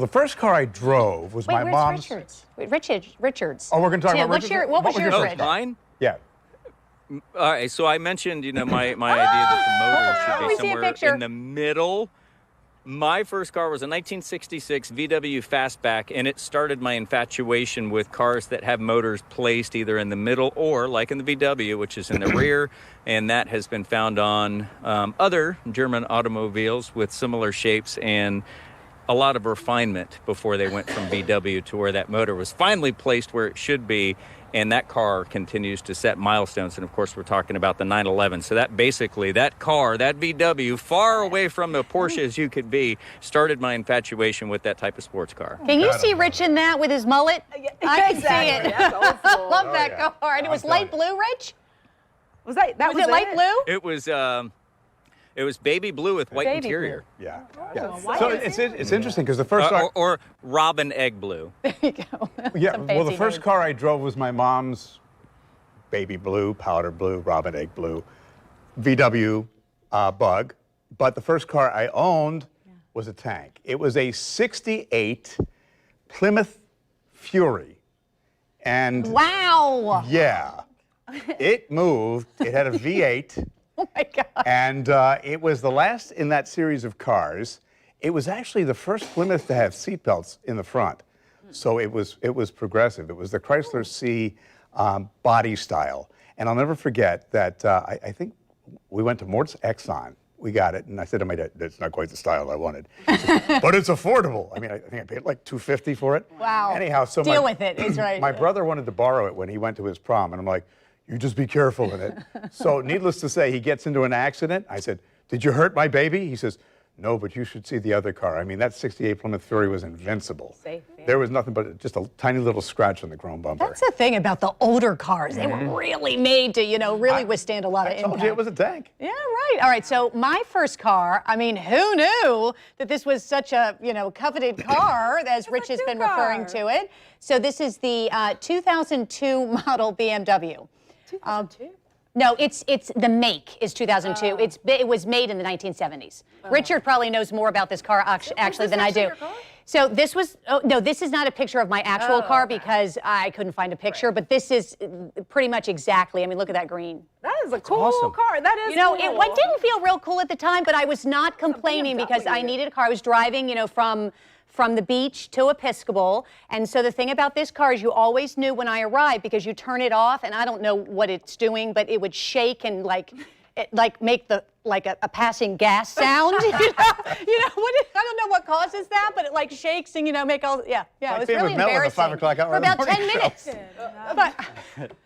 The first car I drove was my mom's. Richards? Richards. Oh, we're going to talk about what's Richards? What was yours, Rich? Mine? Yeah. All right, so I mentioned, my idea that the motor should be we see a somewhere in the middle. My first car was a 1966 Vw Fastback, and it started my infatuation with cars that have motors placed either in the middle or, like in the VW, which is in the rear, and that has been found on other German automobiles with similar shapes and a lot of refinement before they went from VW to where that motor was finally placed where it should be. And that car continues to set milestones. And of course, we're talking about the 911. So that basically, that car, that VW, far away from the Porsche as you could be, started my infatuation with that type of sports car. Can you see Rich in that with his mullet? I can see it. That's old school. Love that car. And it was light blue, Rich? Was it light blue? It was baby blue with white interior. Blue. Yeah. So it's interesting because the first car... Or robin egg blue. There you go. Yeah, well, the first car I drove was my mom's baby blue, powder blue, robin egg blue, VW Bug. But the first car I owned was a tank. It was a 68 Plymouth Fury. And wow. Yeah. It moved. It had a V8. Oh my God. And it was the last in that series of cars. It was actually the first Plymouth to have seatbelts in the front. So it was progressive. It was the Chrysler C body style. And I'll never forget that I think we went to Mort's Exxon. We got it, and I said to my dad, "It's not quite the style I wanted, but it's affordable." I mean, I think I paid like $250 for it. Wow. Anyhow, so deal with it. It's right. My brother wanted to borrow it when he went to his prom, and I'm like, "You just be careful in it." So needless to say, he gets into an accident. I said, "Did you hurt my baby?" He says, "No, but you should see the other car." I mean, that 68 Plymouth Fury was invincible. Safe, yeah. There was nothing but just a tiny little scratch on the chrome bumper. That's the thing about the older cars. They were really made to, really withstand a lot of impact. I told you it was a tank. Yeah, right. All right, so my first car, I mean, who knew that this was such a, coveted car, as Rich has been referring to it. So this is the 2002 model BMW. 2002? No, it's the make is 2002. It was made in the 1970s. Richard probably knows more about this car actually than I do. Your car? So this was no, this is not a picture of my actual car because I couldn't find a picture. But this is pretty much exactly. I mean, look at that green. That is a cool car. That is. Cool. It didn't feel real cool at the time, but I was not complaining because I needed a car. I was driving, from the beach to Episcopal. And so the thing about this car is you always knew when I arrived because you turn it off, and I don't know what it's doing, but it would shake and make a passing gas sound. I don't know what causes that, but it shakes and make all it was really embarrassing. 5 o'clock hour for about 10 show. minutes. But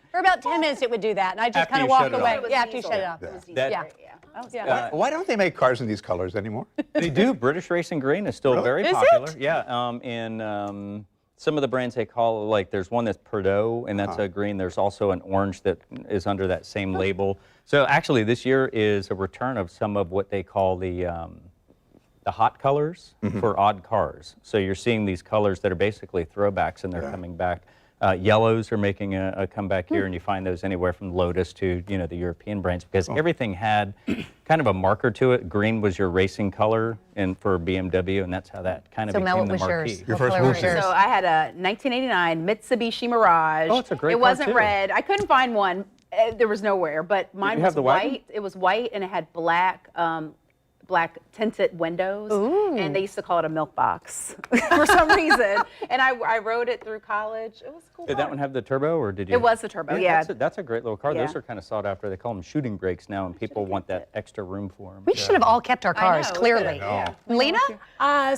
for about 10 minutes it would do that, and I just kind of walk away. Yeah, after you shut it off. Why don't they make cars in these colors anymore? They do. British Racing Green is still very popular. Yeah, in some of the brands they call, there's one that's Perdot, and that's a green. There's also an orange that is under that same label. So actually this year is a return of some of what they call the hot colors for odd cars. So you're seeing these colors that are basically throwbacks, and they're coming back. Yellows are making a comeback here, and you find those anywhere from Lotus to the European brands because everything had kind of a marker to it. Green was your racing color, and for BMW, and that's how that kind of became the marquee. Your first was yours. So I had a 1989 Mitsubishi Mirage. Oh, it's a great car, It wasn't too. red. I couldn't find one. There was nowhere, but mine was white. It was white, and it had black tinted windows, and they used to call it a milk box for some reason. And I rode it through college. It was cool. Did that one have the turbo, or did you? It was the turbo, yeah. That's a great little car. Yeah. Those are kind of sought after. They call them shooting brakes now, and people want that extra room for them. We should have all kept our cars, clearly. Lena?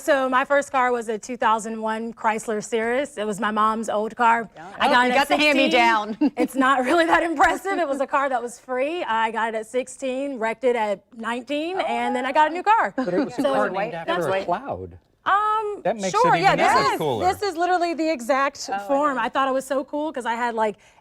So my first car was a 2001 Chrysler Cirrus. It was my mom's old car. I got it at 16. The hand-me-down. It's not really that impressive. It was a car that was free. I got it at 16, wrecked it at 19, and then I got a new car. But it was a car named after a cloud. That makes sure, it even this cooler. is literally the exact form. I thought it was so cool because I had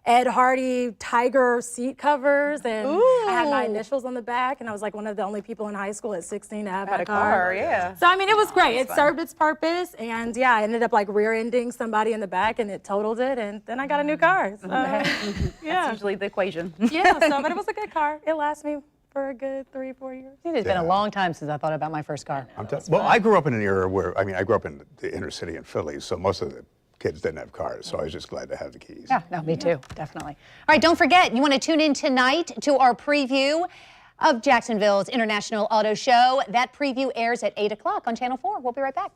Ed Hardy Tiger seat covers, and I had my initials on the back, and I was one of the only people in high school at 16 to have a car. Yeah. So I mean, it was great. It served its purpose, and I ended up rear-ending somebody in the back, and it totaled it, and then I got a new car. So, That's usually the equation. But it was a good car. It lasted me for a good 3-4 years. It's been a long time since I thought about my first car. Well, I grew up in an era where, I grew up in the inner city in Philly, so most of the kids didn't have cars, so I was just glad to have the keys. Yeah, no, me too, definitely. All right, don't forget, you want to tune in tonight to our preview of Jacksonville's International Auto Show. That preview airs at 8 o'clock on Channel 4. We'll be right back.